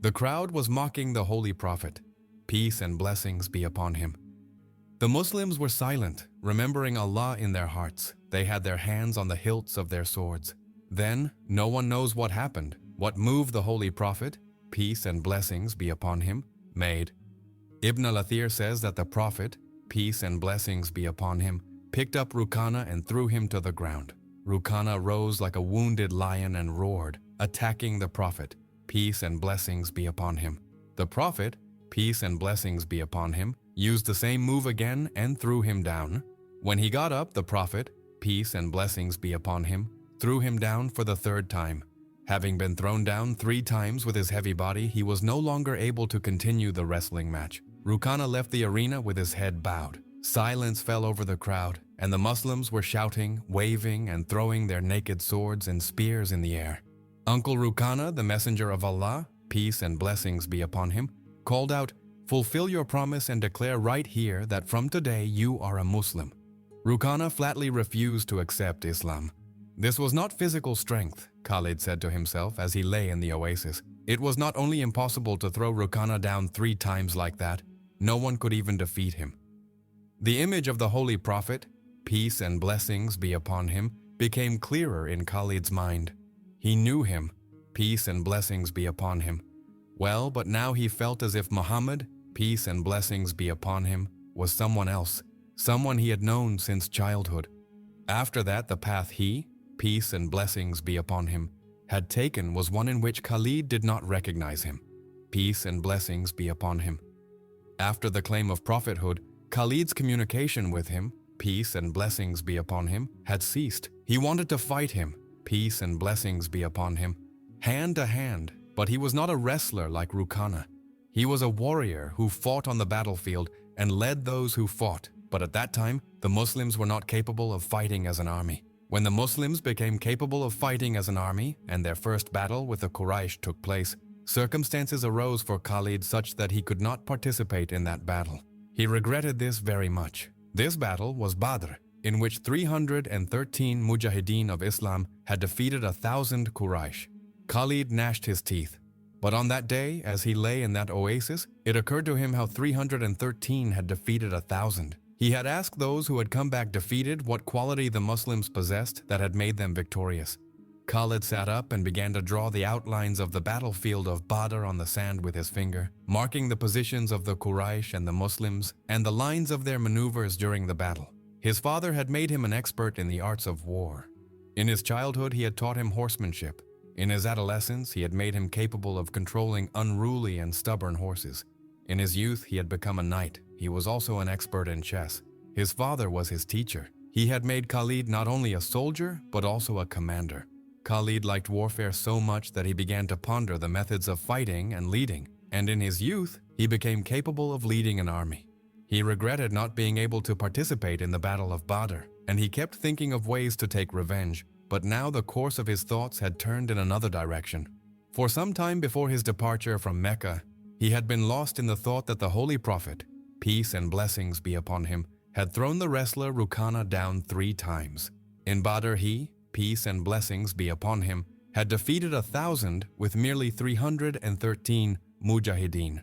The crowd was mocking the Holy Prophet. Peace and blessings be upon him. The Muslims were silent, remembering Allah in their hearts. They had their hands on the hilts of their swords. Then, no one knows what happened, what moved the Holy Prophet, peace and blessings be upon him, made. Ibn al-Athir says that the Prophet, peace and blessings be upon him, picked up Rukana and threw him to the ground. Rukana rose like a wounded lion and roared, attacking the Prophet, peace and blessings be upon him. The Prophet, peace and blessings be upon him, used the same move again and threw him down. When he got up, the Prophet, peace and blessings be upon him, threw him down for the third time. Having been thrown down 3 times with his heavy body, he was no longer able to continue the wrestling match. Rukana left the arena with his head bowed. Silence fell over the crowd, and the Muslims were shouting, waving, and throwing their naked swords and spears in the air. Uncle Rukana, the messenger of Allah, peace and blessings be upon him, called out, "Fulfill your promise and declare right here that from today you are a Muslim." Rukana flatly refused to accept Islam. This was not physical strength, Khalid said to himself as he lay in the oasis. It was not only impossible to throw Rukana down 3 times like that, no one could even defeat him. The image of the Holy Prophet, peace and blessings be upon him, became clearer in Khalid's mind. He knew him, peace and blessings be upon him. Well, but now he felt as if Muhammad, peace and blessings be upon him, was someone else, someone he had known since childhood. After that, the path he, peace and blessings be upon him, had taken was one in which Khalid did not recognize him. Peace and blessings be upon him. After the claim of prophethood, Khalid's communication with him, peace and blessings be upon him, had ceased. He wanted to fight him, peace and blessings be upon him, hand to hand, but he was not a wrestler like Rukana. He was a warrior who fought on the battlefield and led those who fought, but at that time, the Muslims were not capable of fighting as an army. When the Muslims became capable of fighting as an army and their first battle with the Quraysh took place, circumstances arose for Khalid such that he could not participate in that battle. He regretted this very much. This battle was Badr, in which 313 Mujahideen of Islam had defeated 1,000 Quraysh. Khalid gnashed his teeth. But on that day, as he lay in that oasis, it occurred to him how 313 had defeated 1,000. He had asked those who had come back defeated what quality the Muslims possessed that had made them victorious. Khalid sat up and began to draw the outlines of the battlefield of Badr on the sand with his finger, marking the positions of the Quraysh and the Muslims and the lines of their maneuvers during the battle. His father had made him an expert in the arts of war. In his childhood, he had taught him horsemanship. In his adolescence, he had made him capable of controlling unruly and stubborn horses. In his youth, he had become a knight. He was also an expert in chess. His father was his teacher. He had made Khalid not only a soldier, but also a commander. Khalid liked warfare so much that he began to ponder the methods of fighting and leading, and in his youth, he became capable of leading an army. He regretted not being able to participate in the Battle of Badr, and he kept thinking of ways to take revenge, but now the course of his thoughts had turned in another direction. For some time before his departure from Mecca, he had been lost in the thought that the Holy Prophet, peace and blessings be upon him, had thrown the wrestler Rukana down 3 times. In Badr he, peace and blessings be upon him, had defeated 1,000 with merely 313 Mujahideen.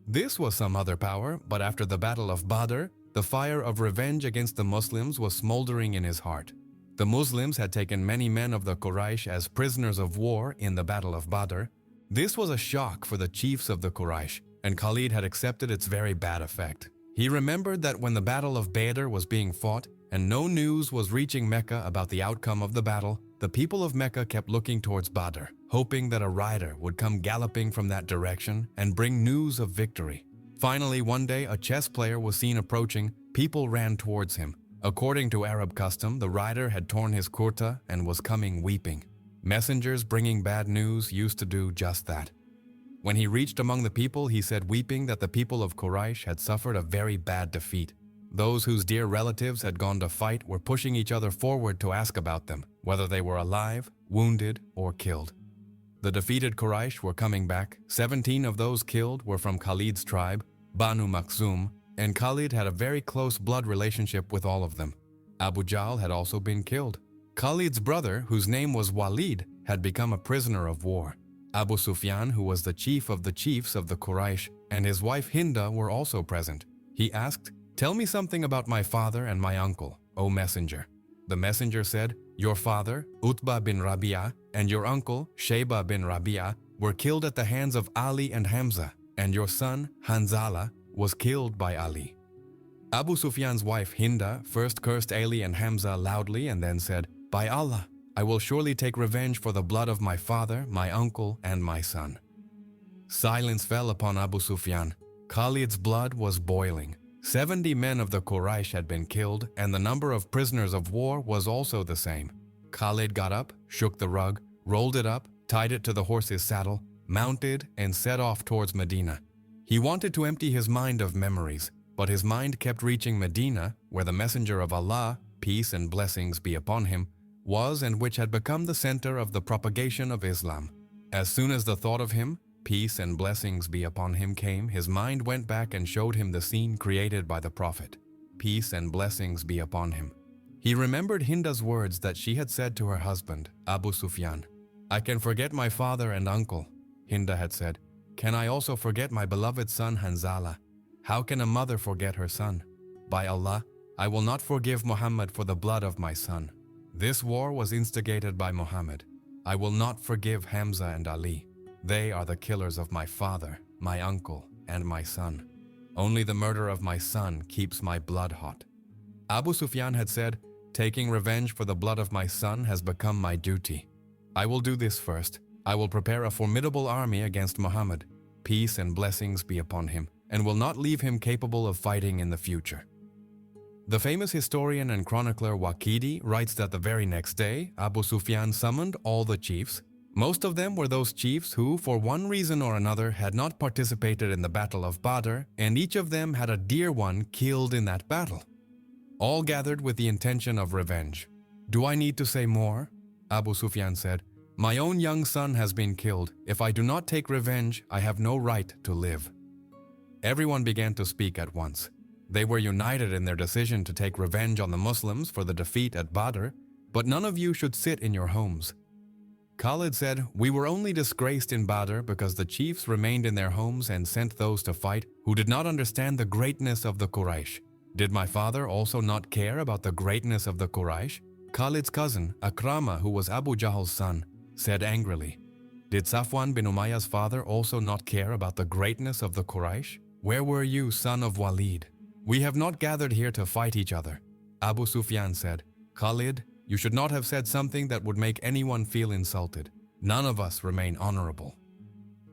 This was some other power, but after the Battle of Badr, the fire of revenge against the Muslims was smoldering in his heart. The Muslims had taken many men of the Quraysh as prisoners of war in the Battle of Badr. This was a shock for the chiefs of the Quraysh, and Khalid had accepted its very bad effect. He remembered that when the Battle of Badr was being fought, and no news was reaching Mecca about the outcome of the battle, the people of Mecca kept looking towards Badr, hoping that a rider would come galloping from that direction and bring news of victory. Finally, one day, a chess player was seen approaching. People ran towards him. According to Arab custom, the rider had torn his kurta and was coming weeping. Messengers bringing bad news used to do just that. When he reached among the people, he said weeping that the people of Quraysh had suffered a very bad defeat. Those whose dear relatives had gone to fight were pushing each other forward to ask about them, whether they were alive, wounded, or killed. The defeated Quraysh were coming back. 17 of those killed were from Khalid's tribe, Banu Makhzum, and Khalid had a very close blood relationship with all of them. Abu Jahl had also been killed. Khalid's brother, whose name was Waleed, had become a prisoner of war. Abu Sufyan, who was the chief of the chiefs of the Quraysh, and his wife Hinda were also present. He asked, "Tell me something about my father and my uncle, O messenger." The messenger said, "Your father, Utbah bin Rabi'ah, and your uncle, Shayba bin Rabi'ah, were killed at the hands of Ali and Hamza, and your son, Hanzala, was killed by Ali." Abu Sufyan's wife Hinda first cursed Ali and Hamza loudly and then said, "By Allah, I will surely take revenge for the blood of my father, my uncle, and my son." Silence fell upon Abu Sufyan. Khalid's blood was boiling. 70 men of the Quraysh had been killed, and the number of prisoners of war was also the same. Khalid got up, shook the rug, rolled it up, tied it to the horse's saddle, mounted, and set off towards Medina. He wanted to empty his mind of memories, but his mind kept reaching Medina, where the messenger of Allah, peace and blessings be upon him, was and which had become the center of the propagation of Islam. As soon as the thought of him, peace and blessings be upon him, came, his mind went back and showed him the scene created by the Prophet. Peace and blessings be upon him. He remembered Hinda's words that she had said to her husband, Abu Sufyan. "I can forget my father and uncle," Hinda had said. "Can I also forget my beloved son Hanzala? How can a mother forget her son? By Allah, I will not forgive Muhammad for the blood of my son. This war was instigated by Muhammad. I will not forgive Hamza and Ali. They are the killers of my father, my uncle, and my son. Only the murder of my son keeps my blood hot." Abu Sufyan had said, "Taking revenge for the blood of my son has become my duty. I will do this first. I will prepare a formidable army against Muhammad, peace and blessings be upon him, and will not leave him capable of fighting in the future." The famous historian and chronicler Waqidi writes that the very next day, Abu Sufyan summoned all the chiefs. Most of them were those chiefs who, for one reason or another, had not participated in the Battle of Badr, and each of them had a dear one killed in that battle. All gathered with the intention of revenge. "Do I need to say more?" Abu Sufyan said. "My own young son has been killed. If I do not take revenge, I have no right to live." Everyone began to speak at once. They were united in their decision to take revenge on the Muslims for the defeat at Badr, but none of you should sit in your homes. Khalid said, "We were only disgraced in Badr because the chiefs remained in their homes and sent those to fight who did not understand the greatness of the Quraysh. Did my father also not care about the greatness of the Quraysh?" Khalid's cousin, Akrama, who was Abu Jahl's son, said angrily, "Did Safwan bin Umayyah's father also not care about the greatness of the Quraysh? Where were you, son of Waleed? We have not gathered here to fight each other." Abu Sufyan said, "Khalid, you should not have said something that would make anyone feel insulted. None of us remain honorable."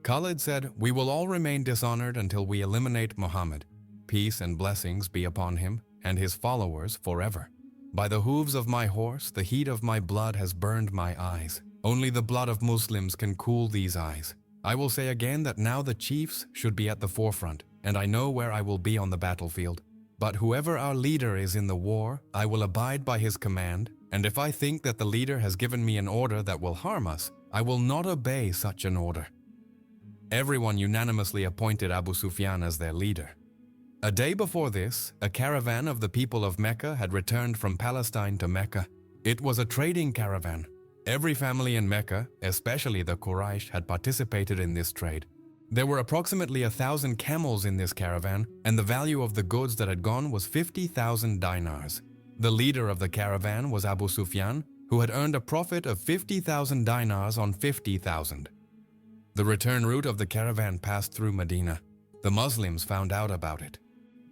Khalid said, "We will all remain dishonored until we eliminate Muhammad. Peace and blessings be upon him and his followers forever. By the hooves of my horse, the heat of my blood has burned my eyes. Only the blood of Muslims can cool these eyes. I will say again that now the chiefs should be at the forefront, and I know where I will be on the battlefield. But whoever our leader is in the war, I will abide by his command, and if I think that the leader has given me an order that will harm us, I will not obey such an order." Everyone unanimously appointed Abu Sufyan as their leader. A day before this, a caravan of the people of Mecca had returned from Palestine to Mecca. It was a trading caravan. Every family in Mecca, especially the Quraysh, had participated in this trade. There were approximately 1,000 camels in this caravan, and the value of the goods that had gone was 50,000 dinars. The leader of the caravan was Abu Sufyan, who had earned a profit of 50,000 dinars on 50,000. The return route of the caravan passed through Medina. The Muslims found out about it.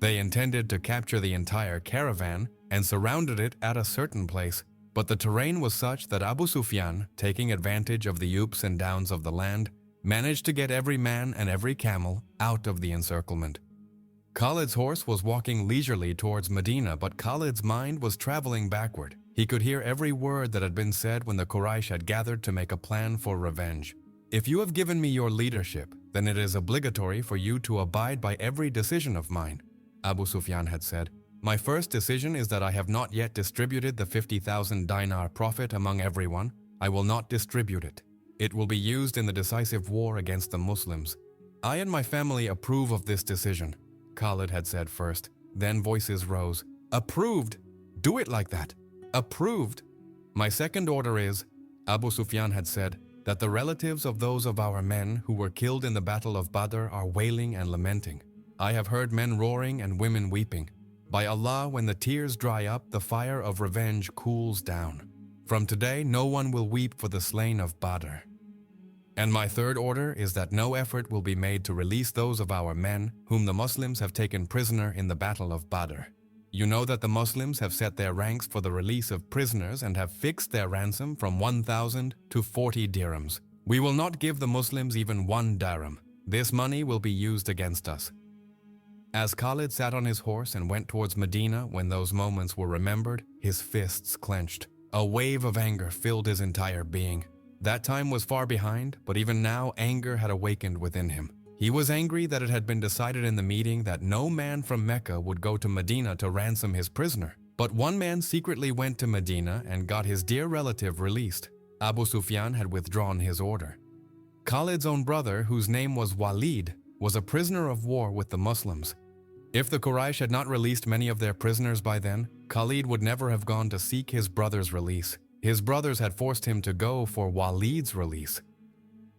They intended to capture the entire caravan and surrounded it at a certain place, but the terrain was such that Abu Sufyan, taking advantage of the ups and downs of the land, managed to get every man and every camel out of the encirclement. Khalid's horse was walking leisurely towards Medina, but Khalid's mind was traveling backward. He could hear every word that had been said when the Quraysh had gathered to make a plan for revenge. "If you have given me your leadership, then it is obligatory for you to abide by every decision of mine," Abu Sufyan had said. "My first decision is that I have not yet distributed the 50,000 dinar profit among everyone. I will not distribute it. It will be used in the decisive war against the Muslims. I and my family approve of this decision," Khalid had said first. Then voices rose. "Approved! Do it like that! Approved! My second order is," Abu Sufyan had said, that the relatives of those of our men who were killed in the battle of Badr are wailing and lamenting. I have heard men roaring and women weeping. By Allah, when the tears dry up, the fire of revenge cools down. From today, no one will weep for the slain of Badr. And my third order is that no effort will be made to release those of our men whom the Muslims have taken prisoner in the battle of Badr. You know that the Muslims have set their ranks for the release of prisoners and have fixed their ransom from 1,000 to 40 dirhams. We will not give the Muslims even 1 dirham. This money will be used against us. As Khalid sat on his horse and went towards Medina when those moments were remembered, his fists clenched. A wave of anger filled his entire being. That time was far behind, but even now anger had awakened within him. He was angry that it had been decided in the meeting that no man from Mecca would go to Medina to ransom his prisoner. But one man secretly went to Medina and got his dear relative released. Abu Sufyan had withdrawn his order. Khalid's own brother, whose name was Waleed, was a prisoner of war with the Muslims. If the Quraysh had not released many of their prisoners by then, Khalid would never have gone to seek his brother's release. His brothers had forced him to go for Waleed's release.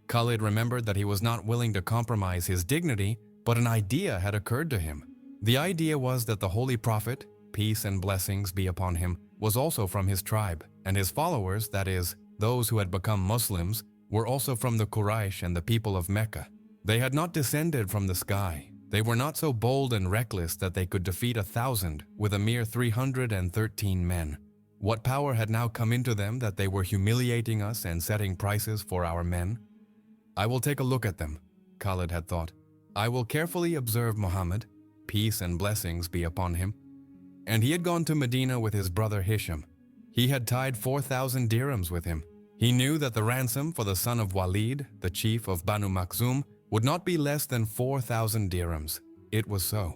Khalid remembered that he was not willing to compromise his dignity, but an idea had occurred to him. The idea was that the Holy Prophet, peace and blessings be upon him, was also from his tribe, and his followers, that is, those who had become Muslims, were also from the Quraysh and the people of Mecca. They had not descended from the sky. They were not so bold and reckless that they could defeat 1,000 with a mere 313 men. What power had now come into them that they were humiliating us and setting prices for our men? I will take a look at them, Khalid had thought. I will carefully observe Muhammad, peace and blessings be upon him. And he had gone to Medina with his brother Hisham. He had tied 4,000 dirhams with him. He knew that the ransom for the son of Waleed, the chief of Banu Makhzum, would not be less than 4,000 dirhams. It was so.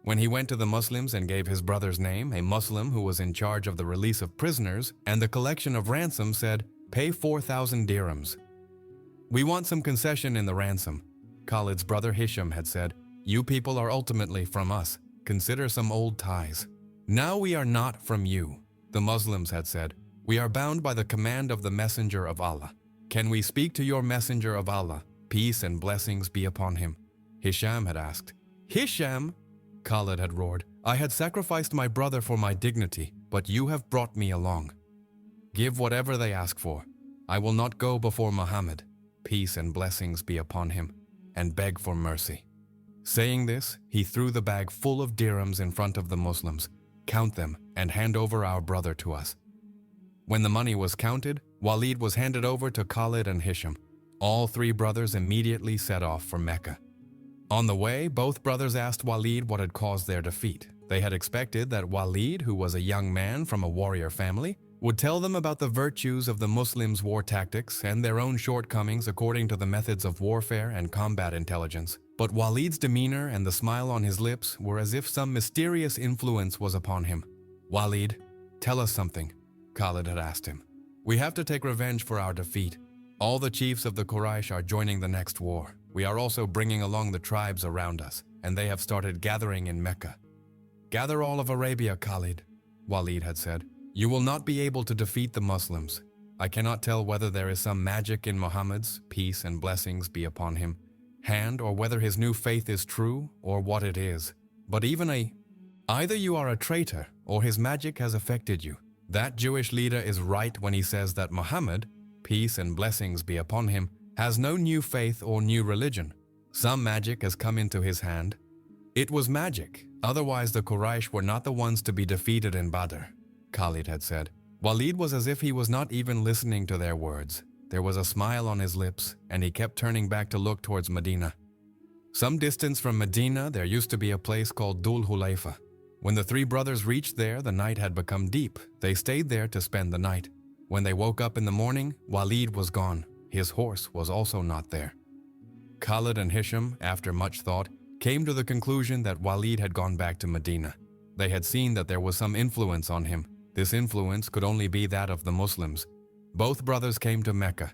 When he went to the Muslims and gave his brother's name, a Muslim who was in charge of the release of prisoners and the collection of ransom said, "Pay 4,000 dirhams. We want some concession in the ransom." Khalid's brother Hisham had said, "You people are ultimately from us. Consider some old ties." "Now we are not from you," the Muslims had said. "We are bound by the command of the Messenger of Allah. Can we speak to your Messenger of Allah? Peace and blessings be upon him." Hisham had asked. "Hisham!" Khalid had roared. "I had sacrificed my brother for my dignity, but you have brought me along. Give whatever they ask for. I will not go before Muhammad, peace and blessings be upon him, and beg for mercy." Saying this, he threw the bag full of dirhams in front of the Muslims. "Count them and hand over our brother to us." When the money was counted, Waleed was handed over to Khalid and Hisham. All 3 brothers immediately set off for Mecca. On the way, both brothers asked Waleed what had caused their defeat. They had expected that Waleed, who was a young man from a warrior family, would tell them about the virtues of the Muslims' war tactics and their own shortcomings according to the methods of warfare and combat intelligence. But Waleed's demeanor and the smile on his lips were as if some mysterious influence was upon him. "Waleed, tell us something," Khalid had asked him. "We have to take revenge for our defeat. All the chiefs of the Quraysh are joining the next war. We are also bringing along the tribes around us, and they have started gathering in Mecca." "Gather all of Arabia, Khalid," Waleed had said. "You will not be able to defeat the Muslims. I cannot tell whether there is some magic in Muhammad's, peace and blessings be upon him, hand, or whether his new faith is true, or what it is. But either you are a traitor, or his magic has affected you. That Jewish leader is right when he says that Muhammad, peace and blessings be upon him, has no new faith or new religion. Some magic has come into his hand. It was magic, otherwise the Quraysh were not the ones to be defeated in Badr," Khalid had said. Waleed was as if he was not even listening to their words. There was a smile on his lips, and he kept turning back to look towards Medina. Some distance from Medina, there used to be a place called Dhul Hulayfa. When the 3 brothers reached there, the night had become deep. They stayed there to spend the night. When they woke up in the morning, Waleed was gone. His horse was also not there. Khalid and Hisham, after much thought, came to the conclusion that Waleed had gone back to Medina. They had seen that there was some influence on him. This influence could only be that of the Muslims. Both brothers came to Mecca.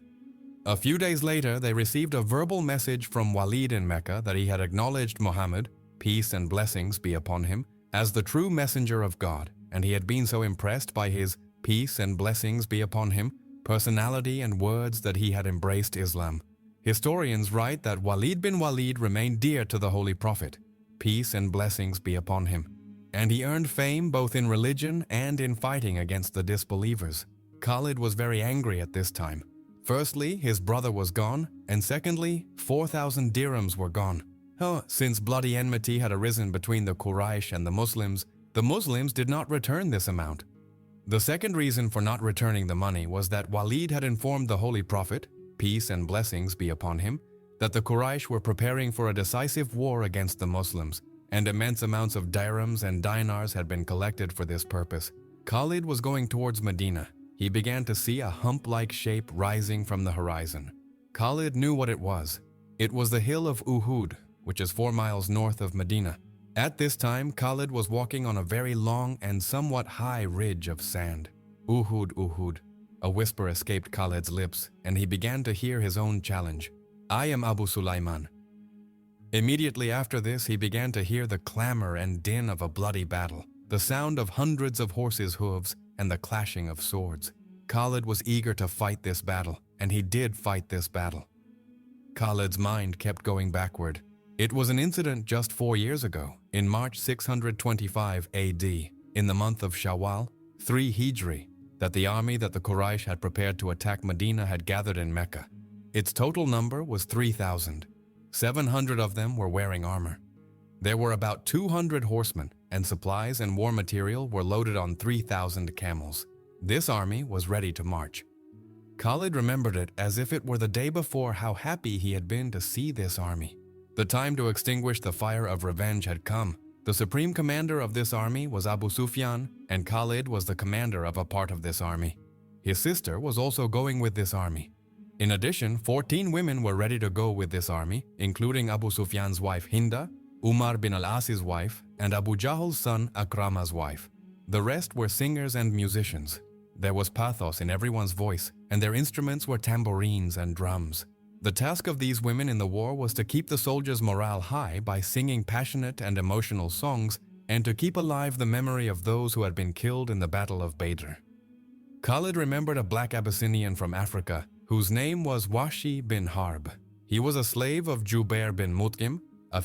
A few days later, they received a verbal message from Waleed in Mecca that he had acknowledged Muhammad, peace and blessings be upon him, as the true messenger of God, and he had been so impressed by his peace and blessings be upon him personality, and words that he had embraced Islam. Historians write that Khalid bin Waleed remained dear to the Holy Prophet, peace and blessings be upon him, and he earned fame both in religion and in fighting against the disbelievers. Khalid was very angry at this time. Firstly, his brother was gone, and secondly, 4,000 dirhams were gone. Since bloody enmity had arisen between the Quraysh and the Muslims did not return this amount. The second reason for not returning the money was that Khalid had informed the Holy Prophet, peace and blessings be upon him, that the Quraysh were preparing for a decisive war against the Muslims, and immense amounts of dirhams and dinars had been collected for this purpose. Khalid was going towards Medina. He began to see a hump-like shape rising from the horizon. Khalid knew what it was. It was the hill of Uhud, which is 4 miles north of Medina. At this time, Khalid was walking on a very long and somewhat high ridge of sand. Uhud, Uhud. A whisper escaped Khalid's lips, and he began to hear his own challenge. I am Abu Sulaiman. Immediately after this, he began to hear the clamor and din of a bloody battle, the sound of hundreds of horses' hooves, and the clashing of swords. Khalid was eager to fight this battle, and he did fight this battle. Khalid's mind kept going backward. It was an incident just 4 years ago, in March 625 AD, in the month of Shawwal, 3 Hijri, that the army that the Quraysh had prepared to attack Medina had gathered in Mecca. Its total number was 3,000. 700 of them were wearing armor. There were about 200 horsemen, and supplies and war material were loaded on 3,000 camels. This army was ready to march. Khalid remembered it as if it were the day before how happy he had been to see this army. The time to extinguish the fire of revenge had come. The supreme commander of this army was Abu Sufyan, and Khalid was the commander of a part of this army. His sister was also going with this army. In addition, 14 women were ready to go with this army, including Abu Sufyan's wife Hinda, Umar bin al-As's wife, and Abu Jahl's son Akrama's wife. The rest were singers and musicians. There was pathos in everyone's voice, and their instruments were tambourines and drums. The task of these women in the war was to keep the soldiers' morale high by singing passionate and emotional songs, and to keep alive the memory of those who had been killed in the Battle of Badr. Khalid remembered a black Abyssinian from Africa, whose name was Washi bin Harb. He was a slave of Jubair bin Mut'im, a